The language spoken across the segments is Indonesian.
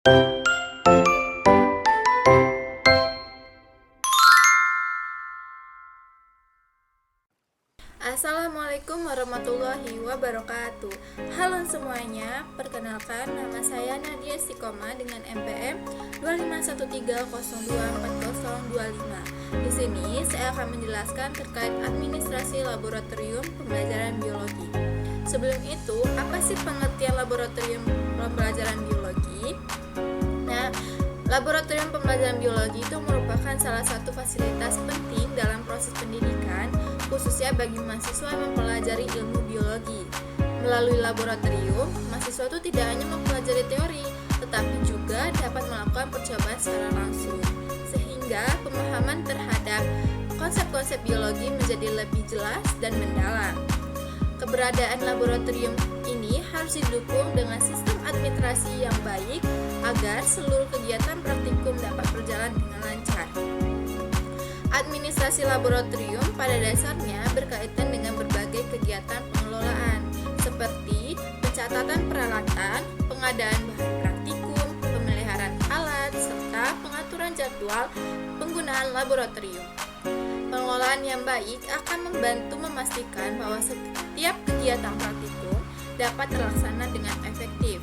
Assalamualaikum warahmatullahi wabarakatuh. Halo semuanya, perkenalkan nama saya Nadia Istiqomah dengan NPM 2513024025. Di sini saya akan menjelaskan terkait administrasi laboratorium pembelajaran biologi. Sebelum itu, apa sih pengertian laboratorium pembelajaran biologi? Laboratorium pembelajaran biologi itu merupakan salah satu fasilitas penting dalam proses pendidikan, khususnya bagi mahasiswa yang mempelajari ilmu biologi. Melalui laboratorium, mahasiswa itu tidak hanya mempelajari teori, tetapi juga dapat melakukan percobaan secara langsung, sehingga pemahaman terhadap konsep-konsep biologi menjadi lebih jelas dan mendalam. Keberadaan laboratorium ini harus didukung dengan sistem administrasi yang baik agar seluruh kegiatan praktikum dapat berjalan dengan lancar. Administrasi laboratorium pada dasarnya berkaitan dengan berbagai kegiatan pengelolaan seperti pencatatan peralatan, pengadaan bahan praktikum, pemeliharaan alat, serta pengaturan jadwal penggunaan laboratorium. Pengelolaan yang baik akan membantu memastikan bahwa setiap kegiatan praktikum dapat terlaksana dengan efektif.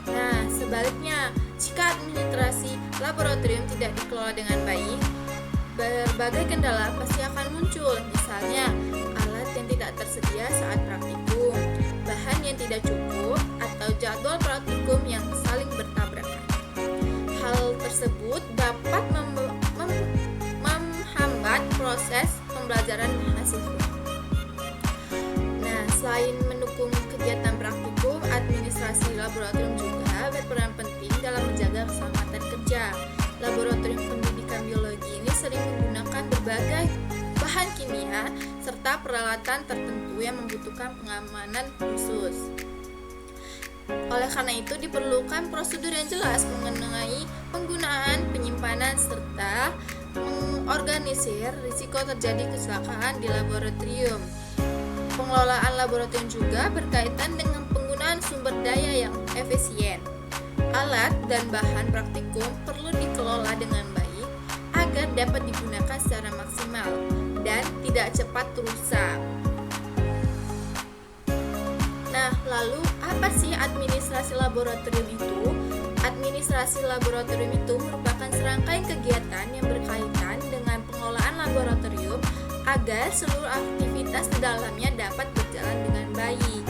Nah, sebaliknya, jika administrasi laboratorium tidak dikelola dengan baik, berbagai kendala pasti akan muncul, misalnya alat yang tidak tersedia saat praktikum, bahan yang tidak cukup, atau jadwal praktikum yang saling bertabrakan. Hal tersebut dapat menghambat proses pembelajaran mahasiswa. Nah, selain mendukung kegiatan praktikum, administrasi laboratorium juga berperan penting dalam menjaga keselamatan kerja. Laboratorium pendidikan biologi ini sering menggunakan berbagai bahan kimia serta peralatan tertentu yang membutuhkan pengamanan khusus. Oleh karena itu diperlukan prosedur yang jelas mengenai penggunaan, penyimpanan, serta mengorganisir risiko terjadi kecelakaan di laboratorium. Pengelolaan laboratorium juga berkaitan dengan penggunaan sumber daya yang efisien. Alat dan bahan praktikum perlu dikelola dengan baik agar dapat digunakan secara maksimal dan tidak cepat rusak. Nah, lalu apa sih administrasi laboratorium itu? Administrasi laboratorium itu merupakan serangkaian kegiatan yang berkaitan dengan pengelolaan laboratorium agar seluruh aktivitas di dalamnya dapat berjalan dengan baik,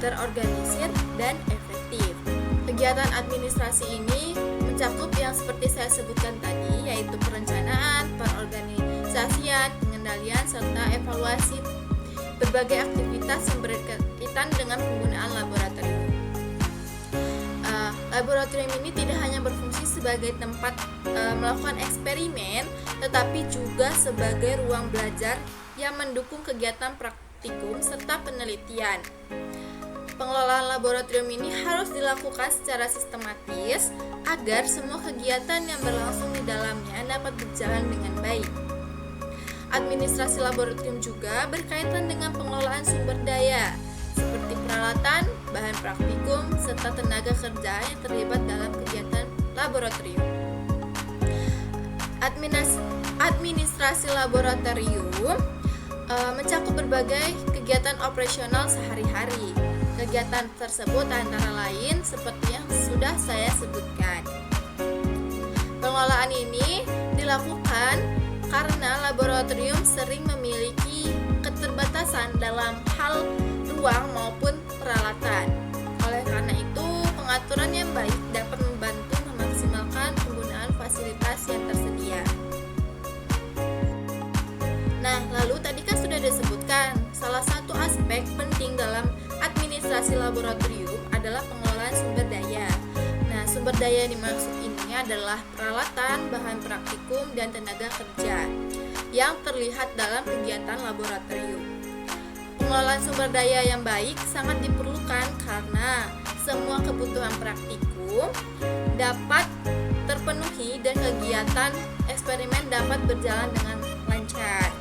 terorganisir, dan efektif. Kegiatan administrasi ini mencakup yang seperti saya sebutkan tadi, yaitu perencanaan, pengorganisasian, pengendalian, serta evaluasi berbagai aktivitas yang berkaitan dengan penggunaan laboratorium. Laboratorium ini tidak hanya berfungsi sebagai tempat melakukan eksperimen, tetapi juga sebagai ruang belajar yang mendukung kegiatan praktikum serta penelitian. Pengelolaan laboratorium ini harus dilakukan secara sistematis agar semua kegiatan yang berlangsung di dalamnya dapat berjalan dengan baik. Administrasi laboratorium juga berkaitan dengan pengelolaan sumber daya seperti peralatan, bahan praktikum, serta tenaga kerja yang terlibat dalam kegiatan laboratorium. Administrasi laboratorium mencakup berbagai kegiatan operasional sehari-hari. Kegiatan tersebut antara lain seperti yang sudah saya sebutkan. Pengelolaan ini dilakukan karena laboratorium sering memiliki keterbatasan dalam hal ruang maupun peralatan. Oleh karena itu, pengaturan yang baik dapat membantu memaksimalkan penggunaan fasilitas yang tersedia. Nah, lalu tadi kan sudah disebutkan, salah satu aspek penting dalam administrasi laboratorium adalah pengelolaan sumber daya. Nah, sumber daya yang dimaksud ini adalah peralatan, bahan praktikum, dan tenaga kerja yang terlihat dalam kegiatan laboratorium. Pengelolaan sumber daya yang baik sangat diperlukan karena semua kebutuhan praktikum dapat terpenuhi dan kegiatan eksperimen dapat berjalan dengan lancar.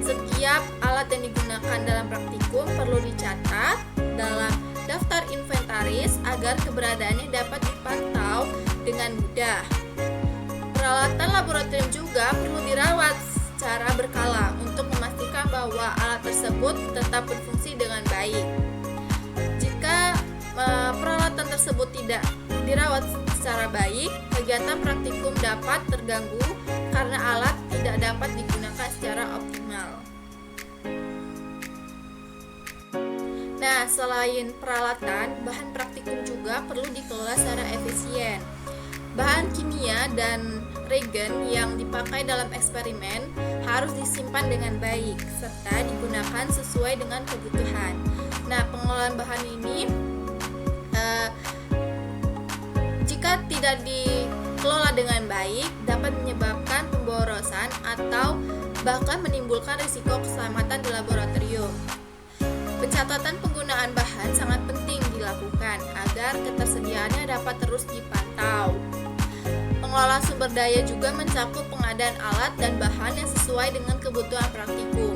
Setiap alat yang digunakan dalam praktikum perlu dicatat dalam daftar inventaris agar keberadaannya dapat dipantau dengan mudah. Peralatan laboratorium juga perlu dirawat secara berkala untuk memastikan bahwa alat tersebut tetap berfungsi dengan baik. Jika peralatan tersebut tidak dirawat secara baik, kegiatan praktikum dapat terganggu karena alat tidak dapat digunakan secara optimal. Nah, selain peralatan, bahan praktikum juga perlu dikelola secara efisien. Bahan kimia dan reagen yang dipakai dalam eksperimen harus disimpan dengan baik serta digunakan sesuai dengan kebutuhan. Nah, pengelolaan bahan ini jika tidak dikelola dengan baik dapat menyebabkan pemborosan atau bahkan menimbulkan risiko keselamatan di laboratorium. Pencatatan penggunaan bahan sangat penting dilakukan agar ketersediaannya dapat terus dipantau. Pengelolaan sumber daya juga mencakup pengadaan alat dan bahan yang sesuai dengan kebutuhan praktikum.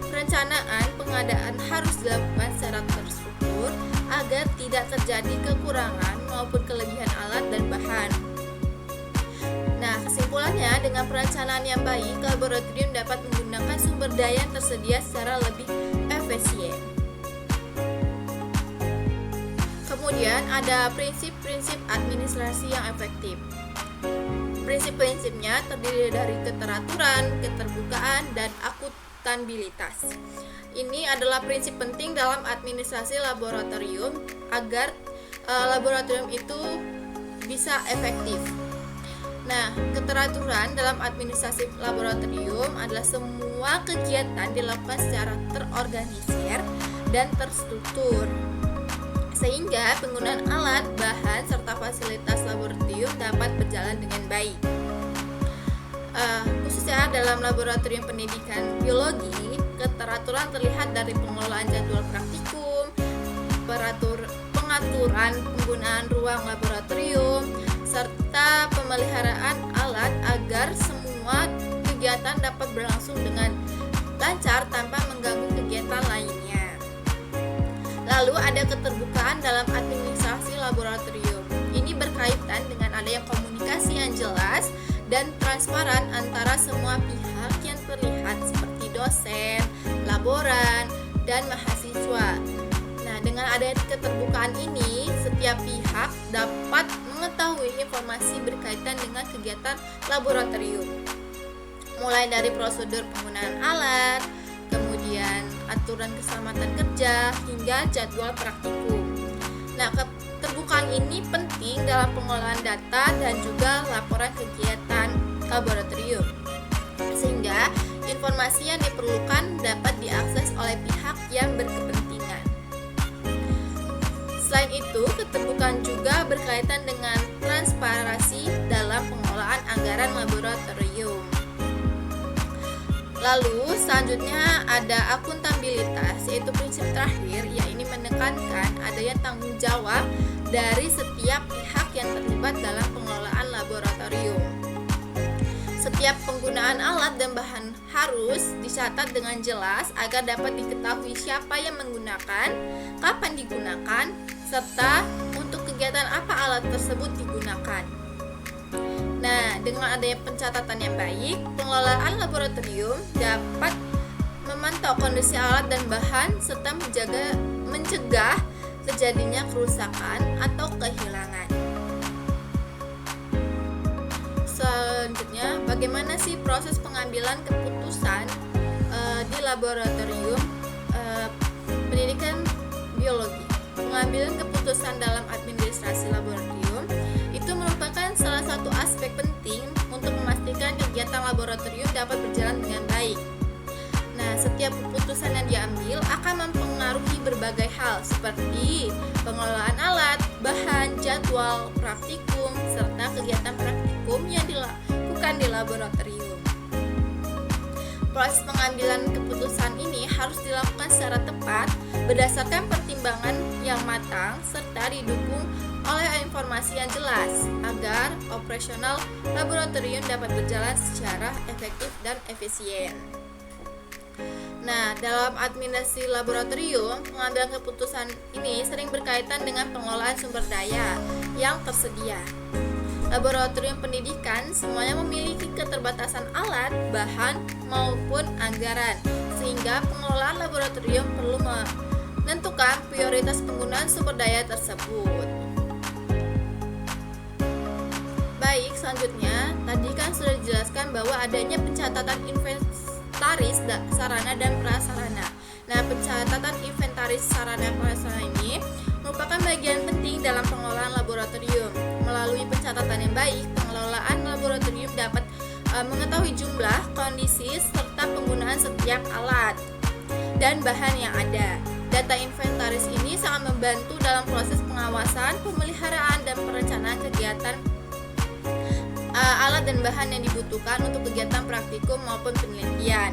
Perencanaan pengadaan harus dilakukan secara terstruktur agar tidak terjadi kekurangan maupun kelebihan alat dan bahan. Nah, kesimpulannya, dengan perencanaan yang baik, laboratorium dapat menggunakan sumber daya yang tersedia secara lebih efisien. Kemudian ada prinsip-prinsip administrasi yang efektif. Prinsip-prinsipnya terdiri dari keteraturan, keterbukaan, dan akuntabilitas. Ini adalah prinsip penting dalam administrasi laboratorium agar laboratorium itu bisa efektif. Nah, keteraturan dalam administrasi laboratorium adalah semua kegiatan dilakukan secara terorganisir dan terstruktur, sehingga penggunaan alat, bahan, serta fasilitas laboratorium dapat berjalan dengan baik. Khususnya dalam laboratorium pendidikan biologi, keteraturan terlihat dari pengelolaan jadwal praktikum, pengaturan penggunaan ruang laboratorium, serta pemeliharaan alat agar semua kegiatan dapat berlangsung dengan lancar tanpa mengganggu kegiatan lainnya. Lalu ada keterbukaan dalam administrasi laboratorium. Ini berkaitan dengan adanya komunikasi yang jelas dan transparan antara semua pihak yang terlihat seperti dosen, laboran, dan mahasiswa. Nah, dengan adanya keterbukaan ini, setiap pihak dapat mengetahui informasi berkaitan dengan kegiatan laboratorium. Mulai dari prosedur penggunaan alat, kemudian aturan keselamatan kerja, hingga jadwal praktikum. Nah, keterbukaan ini penting dalam pengelolaan data dan juga laporan kegiatan laboratorium, sehingga informasi yang diperlukan dapat diakses oleh pihak yang berkepentingan. Selain itu, keterbukaan juga berkaitan dengan transparansi dalam pengelolaan anggaran laboratorium. Lalu selanjutnya ada akuntabilitas, yaitu prinsip terakhir, yaitu menekankan adanya tanggung jawab dari setiap pihak yang terlibat dalam pengelolaan laboratorium. Setiap penggunaan alat dan bahan harus dicatat dengan jelas agar dapat diketahui siapa yang menggunakan, kapan digunakan, serta untuk kegiatan apa alat tersebut digunakan. Nah, dengan adanya pencatatan yang baik, pengelolaan laboratorium dapat memantau kondisi alat dan bahan serta mencegah terjadinya kerusakan atau kehilangan. Selanjutnya, bagaimana sih proses pengambilan keputusan di laboratorium pendidikan biologi? Pengambilan keputusan dalam administrasi laboratorium itu merupakan salah satu aspek penting untuk memastikan kegiatan laboratorium dapat berjalan dengan baik. Nah, setiap keputusan yang diambil akan mempengaruhi berbagai hal seperti pengelolaan alat, bahan, jadwal praktikum, serta kegiatan praktikum yang dilakukan di laboratorium. Proses pengambilan keputusan ini harus dilakukan secara tepat berdasarkan pertimbangan yang matang serta didukung oleh informasi yang jelas agar operasional laboratorium dapat berjalan secara efektif dan efisien. Nah, dalam administrasi laboratorium, pengambilan keputusan ini sering berkaitan dengan pengelolaan sumber daya yang tersedia. Laboratorium pendidikan semuanya memiliki keterbatasan alat, bahan, maupun anggaran, sehingga pengelolaan laboratorium perlu menentukan prioritas penggunaan sumber daya tersebut. Baik, selanjutnya, tadi kan sudah dijelaskan bahwa adanya pencatatan inventaris sarana dan prasarana. Nah, pencatatan inventaris sarana prasarana ini merupakan bagian penting dalam pengelolaan laboratorium. Melalui pencatatan yang baik, pengelolaan laboratorium dapat mengetahui jumlah, kondisi, serta penggunaan setiap alat dan bahan yang ada. Data inventaris ini sangat membantu dalam proses pengawasan, pemeliharaan, dan perencanaan kegiatan alat dan bahan yang dibutuhkan untuk kegiatan praktikum maupun penelitian.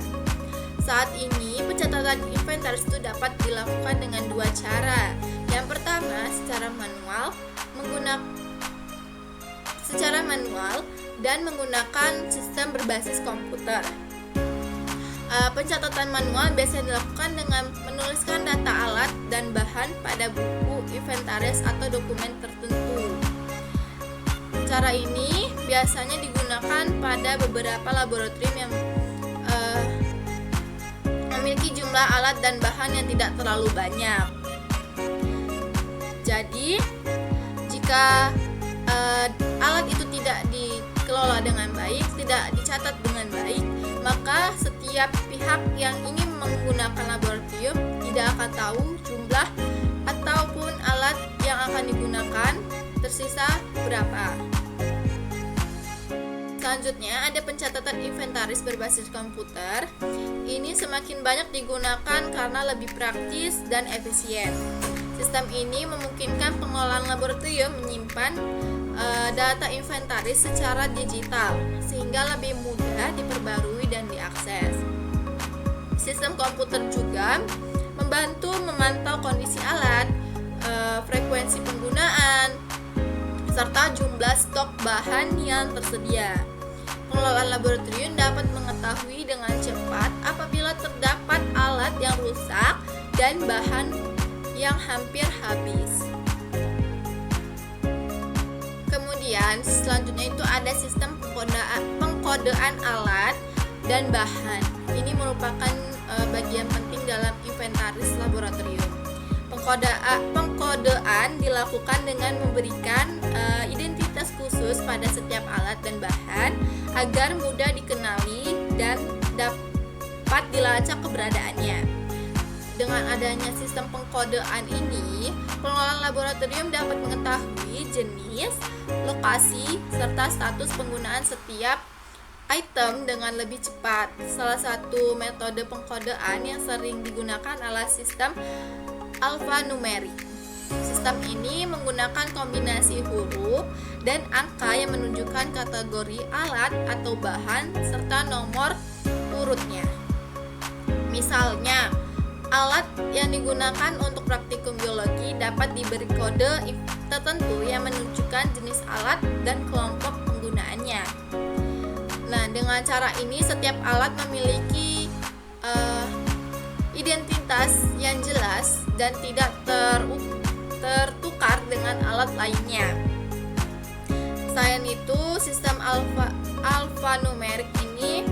Saat ini, pencatatan inventaris itu dapat dilakukan dengan dua cara. Yang pertama, secara manual dan menggunakan sistem berbasis komputer. Pencatatan manual biasanya dilakukan dengan menuliskan data alat dan bahan pada buku inventaris atau dokumen tertentu. Cara ini biasanya digunakan pada beberapa laboratorium yang memiliki jumlah alat dan bahan yang tidak terlalu banyak. Jadi, jika alat itu tidak dikelola dengan baik, tidak dicatat dengan baik, maka setiap pihak yang ingin menggunakan laboratorium tidak akan tahu jumlah ataupun alat yang akan digunakan tersisa berapa. Selanjutnya ada pencatatan inventaris berbasis komputer. Ini semakin banyak digunakan karena lebih praktis dan efisien. Sistem ini memungkinkan pengelolaan laboratorium menyimpan data inventaris secara digital sehingga lebih mudah diperbarui dan diakses. Sistem komputer juga membantu memantau kondisi alat, frekuensi penggunaan, serta jumlah stok bahan yang tersedia. Pengelolaan laboratorium dapat mengetahui dengan cepat apabila terdapat alat yang rusak dan bahan yang hampir habis. Kemudian selanjutnya itu ada sistem pengkodean alat dan bahan. Ini merupakan bagian penting dalam inventaris laboratorium. Pengkodean dilakukan dengan memberikan identitas khusus pada setiap alat dan bahan agar mudah dikenali dan dapat dilacak keberadaannya. Dengan adanya sistem pengkodean ini, pengelola laboratorium dapat mengetahui jenis, lokasi, serta status penggunaan setiap item dengan lebih cepat. Salah satu metode pengkodean yang sering digunakan adalah sistem alfanumerik. Sistem ini menggunakan kombinasi huruf dan angka yang menunjukkan kategori alat atau bahan serta nomor urutnya. Misalnya, alat yang digunakan untuk praktikum biologi dapat diberi kode tertentu yang menunjukkan jenis alat dan kelompok penggunaannya. Nah, dengan cara ini setiap alat memiliki identitas yang jelas dan tidak tertukar dengan alat lainnya. Selain itu, sistem alfanumerik ini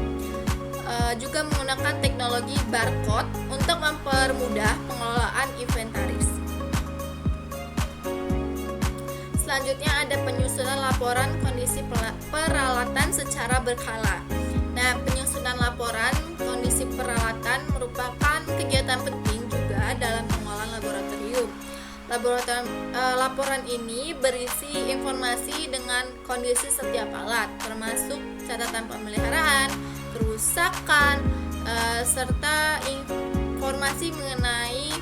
juga menggunakan teknologi barcode untuk mempermudah pengelolaan inventaris. Selanjutnya ada penyusunan laporan kondisi peralatan secara berkala. Nah, penyusunan laporan kondisi peralatan merupakan kegiatan penting juga dalam pengelolaan laboratorium. Laporan ini berisi informasi dengan kondisi setiap alat, termasuk catatan pemeliharaan, kerusakan, serta informasi mengenai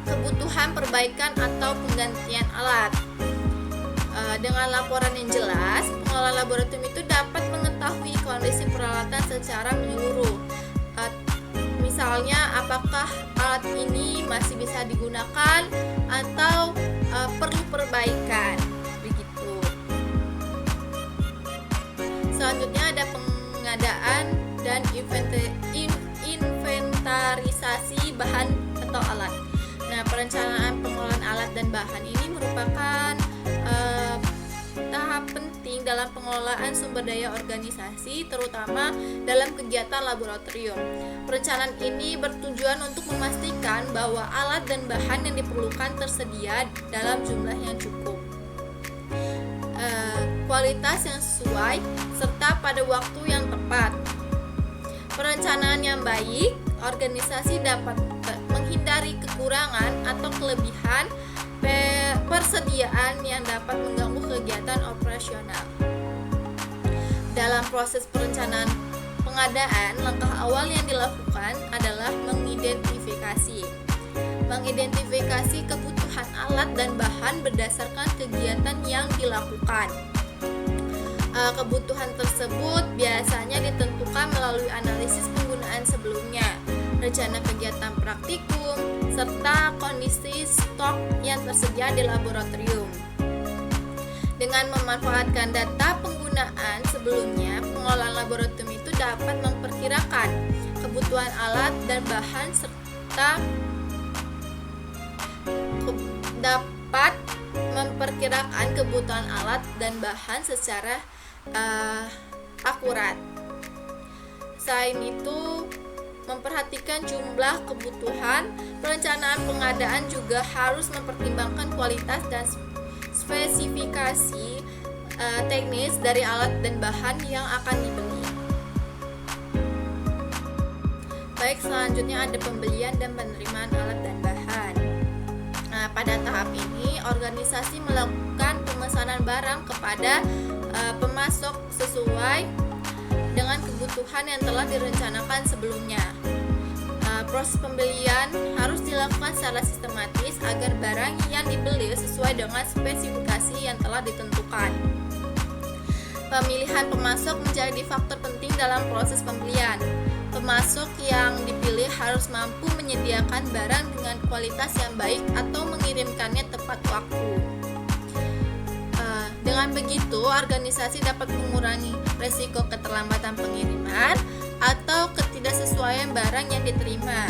kebutuhan perbaikan atau penggantian alat. Dengan laporan yang jelas, pengelola laboratorium itu dapat mengetahui kondisi peralatan secara menyeluruh. Misalnya, apakah alat ini masih bisa digunakan atau perlu perbaikan, begitu. Selanjutnya ada pengadaan dan bahan atau alat. Nah, perencanaan pengelolaan alat dan bahan ini merupakan tahap penting dalam pengelolaan sumber daya organisasi, terutama dalam kegiatan laboratorium. Perencanaan ini bertujuan untuk memastikan bahwa alat dan bahan yang diperlukan tersedia dalam jumlah yang cukup, kualitas yang sesuai, serta pada waktu yang tepat. Perencanaan yang baik, organisasi dapat menghindari kekurangan atau kelebihan persediaan yang dapat mengganggu kegiatan operasional. Dalam proses perencanaan pengadaan, langkah awal yang dilakukan adalah mengidentifikasi kebutuhan alat dan bahan berdasarkan kegiatan yang dilakukan. Kebutuhan tersebut biasanya ditentukan melalui analisis penggunaan sebelumnya, rencana kegiatan praktikum, serta kondisi stok yang tersedia di laboratorium. Dengan memanfaatkan data penggunaan sebelumnya, pengelolaan laboratorium itu dapat memperkirakan kebutuhan alat dan bahan serta dapat memperkirakan kebutuhan alat dan bahan secara akurat. Selain itu, memperhatikan jumlah kebutuhan, perencanaan pengadaan juga harus mempertimbangkan kualitas dan spesifikasi teknis dari alat dan bahan yang akan dibeli. Baik, selanjutnya ada pembelian dan penerimaan alat dan bahan. Nah, pada tahap ini organisasi melakukan pemesanan barang kepada pemasok sesuai dengan kebutuhan yang telah direncanakan sebelumnya. Proses pembelian harus dilakukan secara sistematis agar barang yang dibeli sesuai dengan spesifikasi yang telah ditentukan. Pemilihan pemasok menjadi faktor penting dalam proses pembelian. Pemasok yang dipilih harus mampu menyediakan barang dengan kualitas yang baik atau mengirimkannya tepat waktu. Dengan begitu, organisasi dapat mengurangi risiko keterlambatan pengiriman atau ketidaksesuaian barang yang diterima.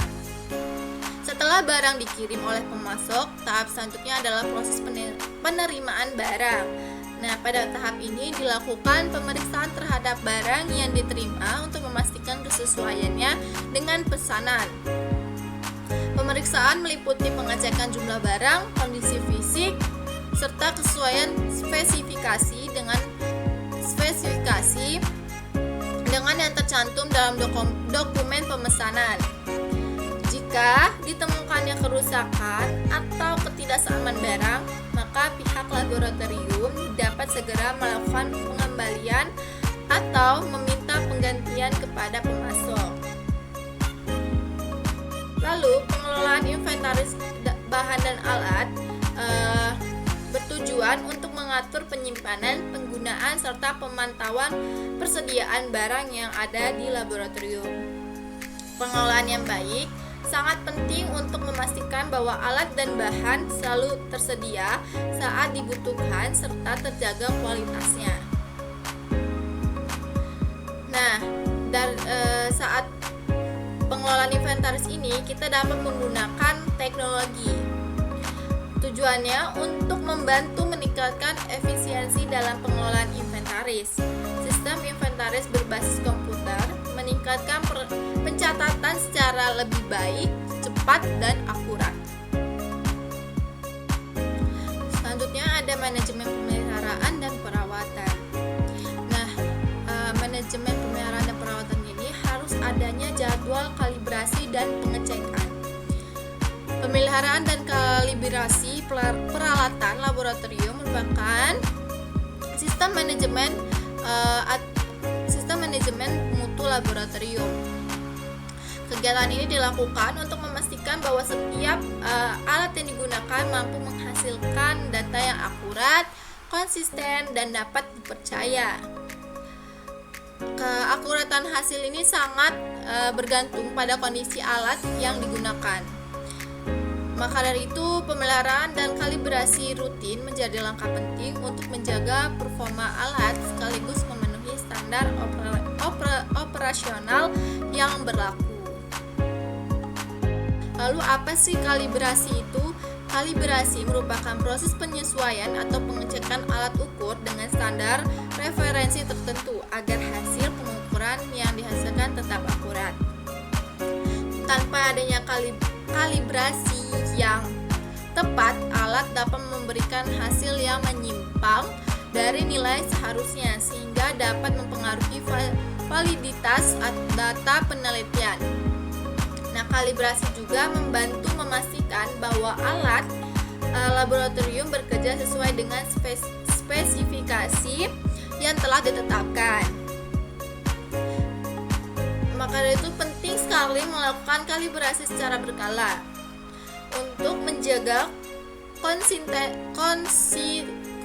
Setelah barang dikirim oleh pemasok, tahap selanjutnya adalah proses penerimaan barang. Nah, pada tahap ini dilakukan pemeriksaan terhadap barang yang diterima untuk memastikan kesesuaiannya dengan pesanan. Pemeriksaan meliputi pengecekan jumlah barang, kondisi fisik, serta kesesuaian spesifikasi dengan yang tercantum dalam dokumen pemesanan. Jika ditemukannya kerusakan atau ketidaksamaan barang, maka pihak laboratorium dapat segera melakukan pengembalian atau meminta penggantian kepada pemasok. Lalu, pengelolaan inventaris bahan dan alat bertujuan untuk mengatur penyimpanan, penggunaan, serta pemantauan persediaan barang yang ada di laboratorium. Pengelolaan yang baik sangat penting untuk memastikan bahwa alat dan bahan selalu tersedia saat dibutuhkan serta terjaga kualitasnya. Nah, saat pengelolaan inventaris ini kita dapat menggunakan teknologi. Tujuannya untuk membantu meningkatkan efisiensi dalam pengelolaan inventaris. Sistem inventaris berbasis komputer meningkatkan pencatatan secara lebih baik, cepat, dan akurat. Selanjutnya ada manajemen pemeliharaan dan perawatan. Nah, manajemen pemeliharaan dan perawatan ini harus adanya jadwal kalibrasi dan pengecekan. Pemeliharaan dan kalibrasi peralatan laboratorium merupakan sistem manajemen mutu laboratorium. Kegiatan ini dilakukan untuk memastikan bahwa setiap alat yang digunakan mampu menghasilkan data yang akurat, konsisten, dan dapat dipercaya. Keakuratan hasil ini sangat bergantung pada kondisi alat yang digunakan. Maka dari itu, pemeliharaan dan kalibrasi rutin menjadi langkah penting untuk menjaga performa alat sekaligus memenuhi standar operasional yang berlaku. Lalu apa sih kalibrasi itu? Kalibrasi merupakan proses penyesuaian atau pengecekan alat ukur dengan standar referensi tertentu agar hasil pengukuran yang dihasilkan tetap akurat. Tanpa adanya kalibrasi yang tepat, alat dapat memberikan hasil yang menyimpang dari nilai seharusnya sehingga dapat mempengaruhi validitas data penelitian. Nah, kalibrasi juga membantu memastikan bahwa alat laboratorium bekerja sesuai dengan spesifikasi yang telah ditetapkan. Maka dari itu penting sekali melakukan kalibrasi secara berkala untuk menjaga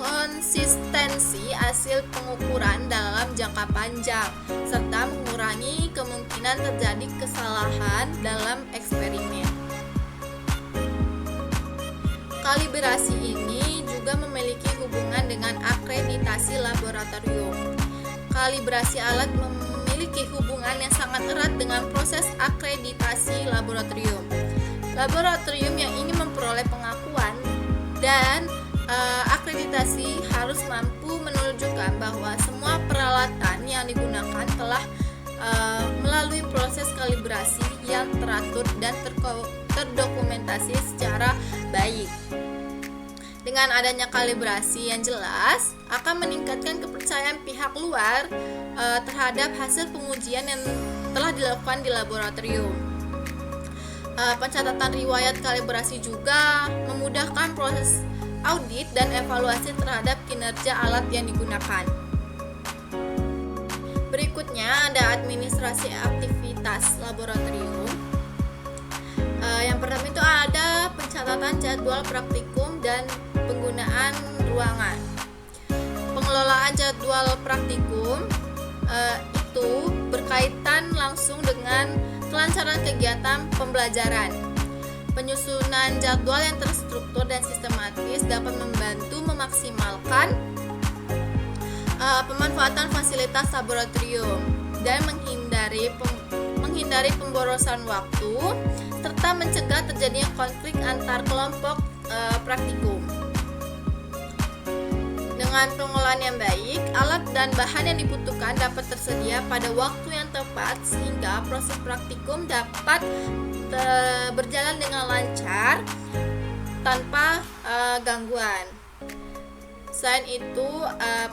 konsistensi hasil pengukuran dalam jangka panjang serta mengurangi kemungkinan terjadi kesalahan dalam eksperimen. Kalibrasi ini juga memiliki hubungan dengan akreditasi laboratorium. Kalibrasi alat memiliki hubungan yang sangat erat dengan proses akreditasi laboratorium. Laboratorium yang ingin memperoleh pengakuan dan akreditasi harus mampu menunjukkan bahwa semua peralatan yang digunakan telah melalui proses kalibrasi yang teratur dan terdokumentasi secara baik. Dengan adanya kalibrasi yang jelas akan meningkatkan kepercayaan pihak luar terhadap hasil pengujian yang telah dilakukan di laboratorium. Pencatatan riwayat kalibrasi juga memudahkan proses audit dan evaluasi terhadap kinerja alat yang digunakan. Berikutnya ada administrasi aktivitas laboratorium. Yang pertama itu ada pencatatan jadwal praktikum dan penggunaan ruangan. Pengelolaan jadwal praktikum itu berkaitan langsung dengan kelancaran kegiatan pembelajaran. Penyusunan jadwal yang terstruktur dan sistematis dapat membantu memaksimalkan pemanfaatan fasilitas laboratorium dan menghindari pemborosan waktu serta mencegah terjadinya konflik antar kelompok praktikum. Dengan pengelolaan yang baik, alat dan bahan yang dibutuhkan dapat tersedia pada waktu yang tepat sehingga proses praktikum dapat berjalan dengan lancar tanpa gangguan. Selain itu,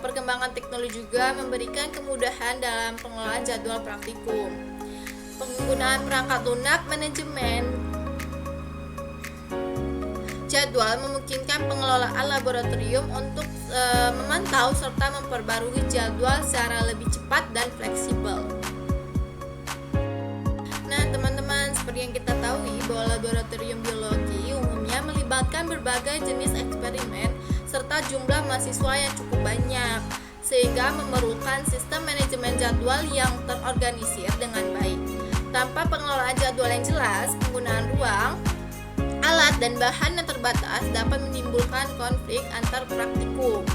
perkembangan teknologi juga memberikan kemudahan dalam pengelolaan jadwal praktikum. Penggunaan perangkat lunak manajemen jadwal memungkinkan pengelolaan laboratorium untuk memantau serta memperbarui jadwal secara lebih cepat dan fleksibel. Nah, teman-teman, seperti yang kita tahu bahwa laboratorium biologi umumnya melibatkan berbagai jenis eksperimen serta jumlah mahasiswa yang cukup banyak, sehingga memerlukan sistem manajemen jadwal yang terorganisir dengan baik. Tanpa pengelolaan jadwal yang jelas, penggunaan ruang, alat dan bahan yang terbatas dapat menimbulkan konflik antar praktikum.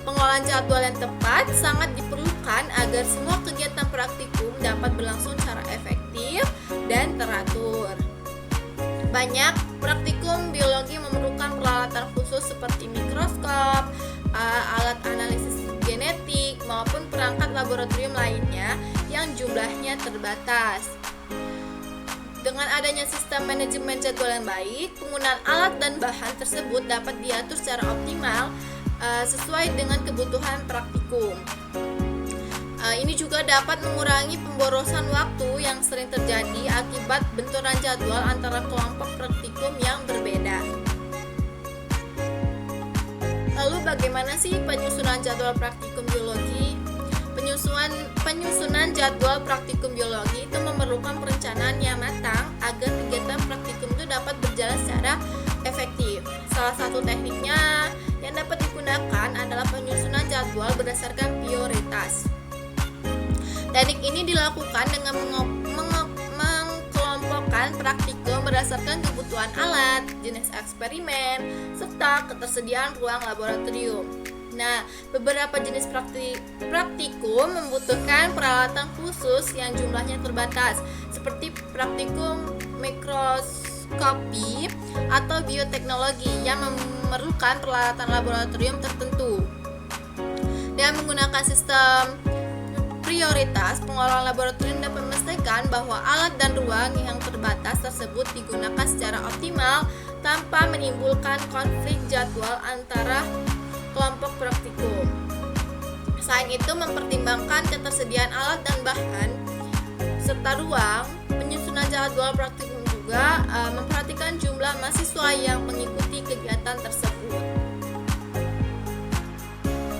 Pengelolaan jadwal yang tepat sangat diperlukan agar semua kegiatan praktikum dapat berlangsung secara efektif dan teratur. Banyak praktikum biologi memerlukan peralatan khusus seperti mikroskop, alat analisis genetik, maupun perangkat laboratorium lainnya yang jumlahnya terbatas. Dengan adanya sistem manajemen jadwal yang baik, penggunaan alat dan bahan tersebut dapat diatur secara optimal sesuai dengan kebutuhan praktikum. Ini juga dapat mengurangi pemborosan waktu yang sering terjadi akibat benturan jadwal antara kelompok praktikum yang berbeda. Lalu bagaimana sih penyusunan jadwal praktikum biologi? Penyusunan jadwal praktikum biologi itu memerlukan perencanaan yang matang agar kegiatan praktikum itu dapat berjalan secara efektif. Salah satu tekniknya yang dapat digunakan adalah penyusunan jadwal berdasarkan prioritas. Teknik ini dilakukan dengan mengkelompokkan praktikum berdasarkan kebutuhan alat, jenis eksperimen, serta ketersediaan ruang laboratorium. Nah, beberapa jenis praktikum membutuhkan peralatan khusus yang jumlahnya terbatas, seperti praktikum mikroskopi atau bioteknologi yang memerlukan peralatan laboratorium tertentu. Dengan menggunakan sistem prioritas, pengelola laboratorium dapat memastikan bahwa alat dan ruang yang terbatas tersebut digunakan secara optimal tanpa menimbulkan konflik jadwal antara kelompok praktikum. Selain itu, mempertimbangkan ketersediaan alat dan bahan serta ruang, penyusunan jadwal praktikum juga memperhatikan jumlah mahasiswa yang mengikuti kegiatan tersebut.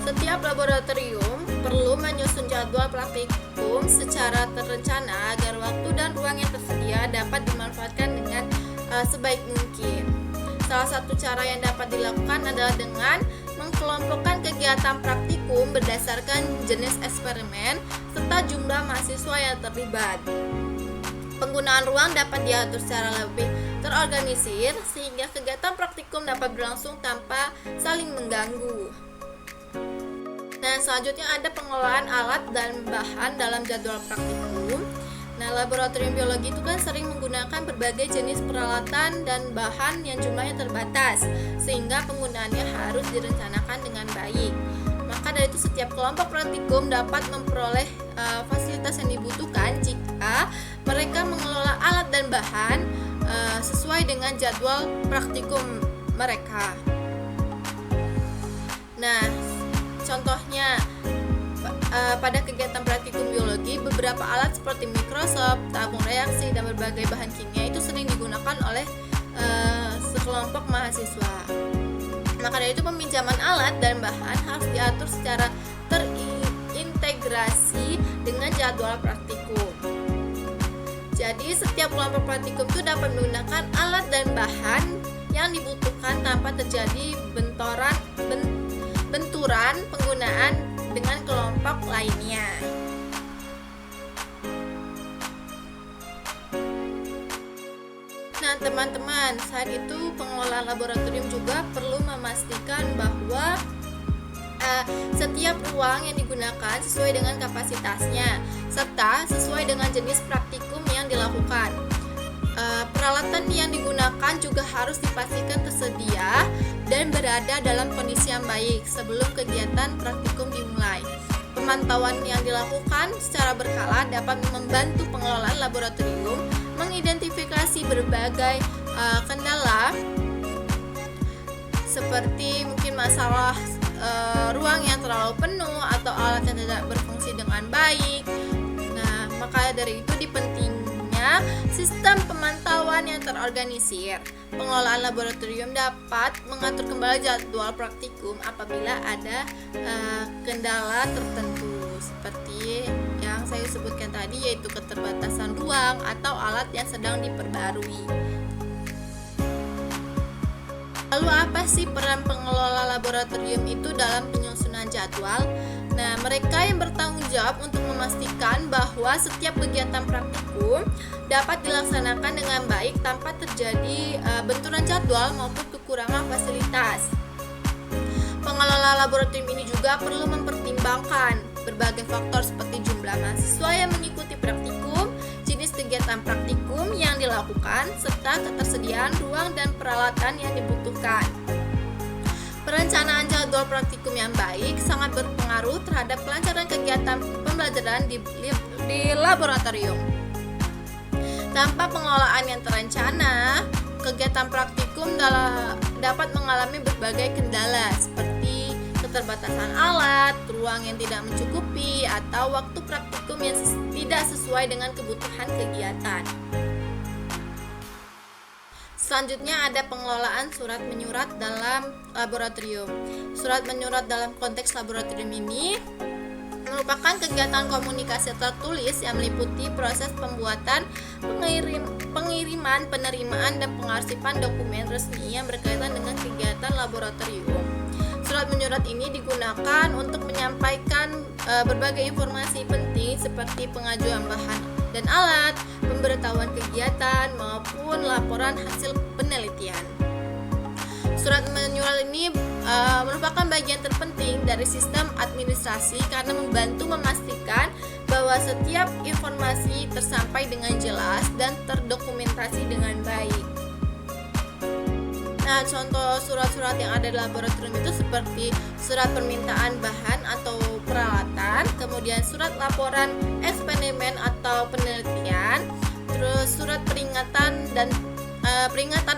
Setiap laboratorium perlu menyusun jadwal praktikum secara terencana agar waktu dan ruang yang tersedia dapat dimanfaatkan dengan sebaik mungkin. Salah satu cara yang dapat dilakukan adalah dengan mengkelompokkan kegiatan praktikum berdasarkan jenis eksperimen serta jumlah mahasiswa yang terlibat. Penggunaan ruang dapat diatur secara lebih terorganisir sehingga kegiatan praktikum dapat berlangsung tanpa saling mengganggu. Nah, selanjutnya ada pengelolaan alat dan bahan dalam jadwal praktikum. Nah, laboratorium biologi itu kan sering menggunakan berbagai jenis peralatan dan bahan yang jumlahnya terbatas, sehingga penggunaannya harus direncanakan dengan baik. Maka dari itu setiap kelompok praktikum dapat memperoleh fasilitas yang dibutuhkan jika mereka mengelola alat dan bahan sesuai dengan jadwal praktikum mereka. Nah, contohnya pada kegiatan praktikum biologi, beberapa alat seperti mikroskop, tabung reaksi, dan berbagai bahan kimia itu sering digunakan oleh sekelompok mahasiswa. Maka dari itu peminjaman alat dan bahan harus diatur secara terintegrasi dengan jadwal praktikum. Jadi setiap kelompok praktikum itu dapat menggunakan alat dan bahan yang dibutuhkan tanpa terjadi benturan penggunaan dengan kelompok lainnya. Nah, teman-teman, saat itu pengelola laboratorium juga perlu memastikan bahwa setiap ruang yang digunakan sesuai dengan kapasitasnya serta sesuai dengan jenis praktikum yang dilakukan. Peralatan yang digunakan juga harus dipastikan tersedia dan berada dalam kondisi yang baik sebelum kegiatan praktikum dimulai. Pemantauan yang dilakukan secara berkala dapat membantu pengelola laboratorium mengidentifikasi berbagai kendala seperti mungkin masalah ruang yang terlalu penuh atau alat yang tidak berfungsi dengan baik. Nah, maka dari itu pentingnya sistem pemantauan yang terorganisir. Pengelolaan laboratorium dapat mengatur kembali jadwal praktikum apabila ada kendala tertentu seperti yang saya sebutkan tadi, yaitu keterbatasan ruang atau alat yang sedang diperbarui. Lalu apa sih peran pengelola laboratorium itu dalam penyusunan jadwal? Nah, mereka yang bertanggung jawab untuk memastikan bahwa setiap kegiatan praktikum dapat dilaksanakan dengan baik tanpa terjadi benturan jadwal maupun kekurangan fasilitas. Pengelola laboratorium ini juga perlu mempertimbangkan berbagai faktor seperti jumlah mahasiswa yang mengikuti praktikum, jenis kegiatan praktikum yang dilakukan, serta ketersediaan ruang dan peralatan yang dibutuhkan. Perencanaan jadwal praktikum yang baik sangat berpengaruh terhadap kelancaran kegiatan pembelajaran di laboratorium. Tanpa pengelolaan yang terencana, kegiatan praktikum dapat mengalami berbagai kendala seperti keterbatasan alat, ruang yang tidak mencukupi, atau waktu praktikum yang tidak sesuai dengan kebutuhan kegiatan. Selanjutnya ada pengelolaan surat menyurat dalam laboratorium. Surat menyurat dalam konteks laboratorium ini merupakan kegiatan komunikasi tertulis yang meliputi proses pembuatan, pengiriman, penerimaan, dan pengarsipan dokumen resmi yang berkaitan dengan kegiatan laboratorium. Surat menyurat ini digunakan untuk menyampaikan berbagai informasi penting seperti pengajuan bahan dan alat, pemberitahuan kegiatan, maupun laporan hasil penelitian. Surat menyurat ini merupakan bagian terpenting dari sistem administrasi karena membantu memastikan bahwa setiap informasi tersampai dengan jelas dan terdokumentasi dengan baik. Nah, contoh surat-surat yang ada di laboratorium itu seperti surat permintaan bahan atau peralatan, kemudian surat laporan eksperimen atau penelitian, terus surat peringatan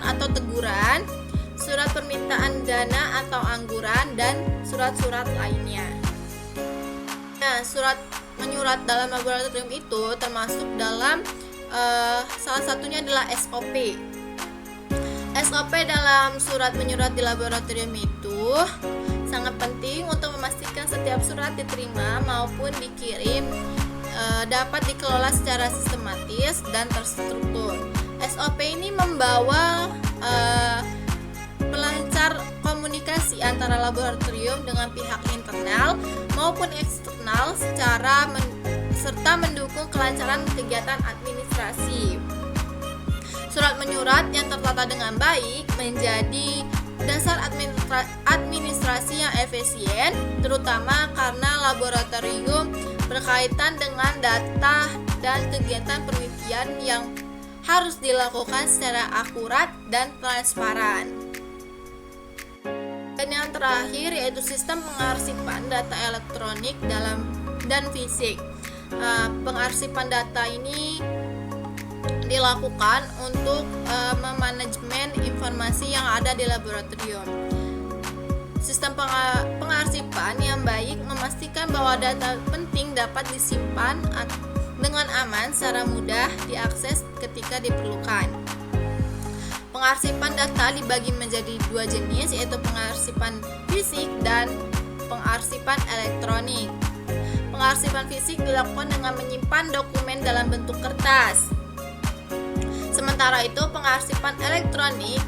atau teguran, surat permintaan dana atau angguran, dan surat-surat lainnya. Nah, surat menyurat dalam laboratorium itu termasuk dalam salah satunya adalah SOP. SOP dalam surat menyurat di laboratorium itu sangat penting untuk memastikan setiap surat diterima maupun dikirim dapat dikelola secara sistematis dan terstruktur. SOP ini membawa pelancar komunikasi antara laboratorium dengan pihak internal maupun eksternal serta mendukung kelancaran kegiatan administrasi. Surat menyurat yang tertata dengan baik menjadi dasar administrasi yang efisien, terutama karena laboratorium berkaitan dengan data dan kegiatan penelitian yang harus dilakukan secara akurat dan transparan. Dan yang terakhir yaitu sistem pengarsipan data elektronik dan fisik. Pengarsipan data ini dilakukan untuk memanajemen informasi yang ada di laboratorium. Sistem pengarsipan yang baik memastikan bahwa data penting dapat disimpan dengan aman secara mudah diakses ketika diperlukan. Pengarsipan data dibagi menjadi dua jenis, yaitu pengarsipan fisik dan pengarsipan elektronik. Pengarsipan fisik dilakukan dengan menyimpan dokumen dalam bentuk kertas. Sementara itu, pengarsipan elektronik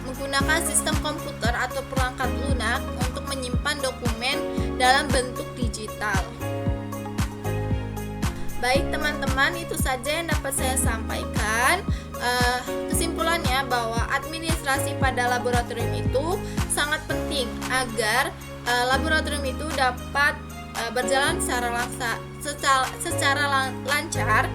menggunakan sistem komputer atau perangkat lunak untuk menyimpan dokumen dalam bentuk digital. Baik teman-teman, itu saja yang dapat saya sampaikan. Kesimpulannya bahwa administrasi pada laboratorium itu sangat penting agar laboratorium itu dapat berjalan secara lancar,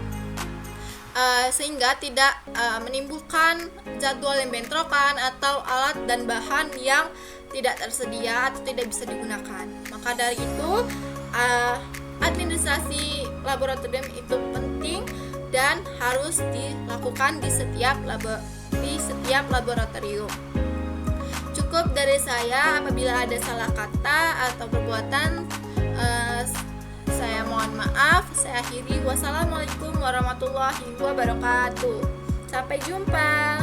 sehingga tidak menimbulkan jadwal yang bentrokan atau alat dan bahan yang tidak tersedia atau tidak bisa digunakan. Maka dari itu administrasi laboratorium itu penting dan harus dilakukan di setiap laboratorium. Cukup dari saya. Apabila ada salah kata atau perbuatan, saya mohon maaf. Saya akhiri. Wassalamualaikum warahmatullahi wabarakatuh. Sampai jumpa.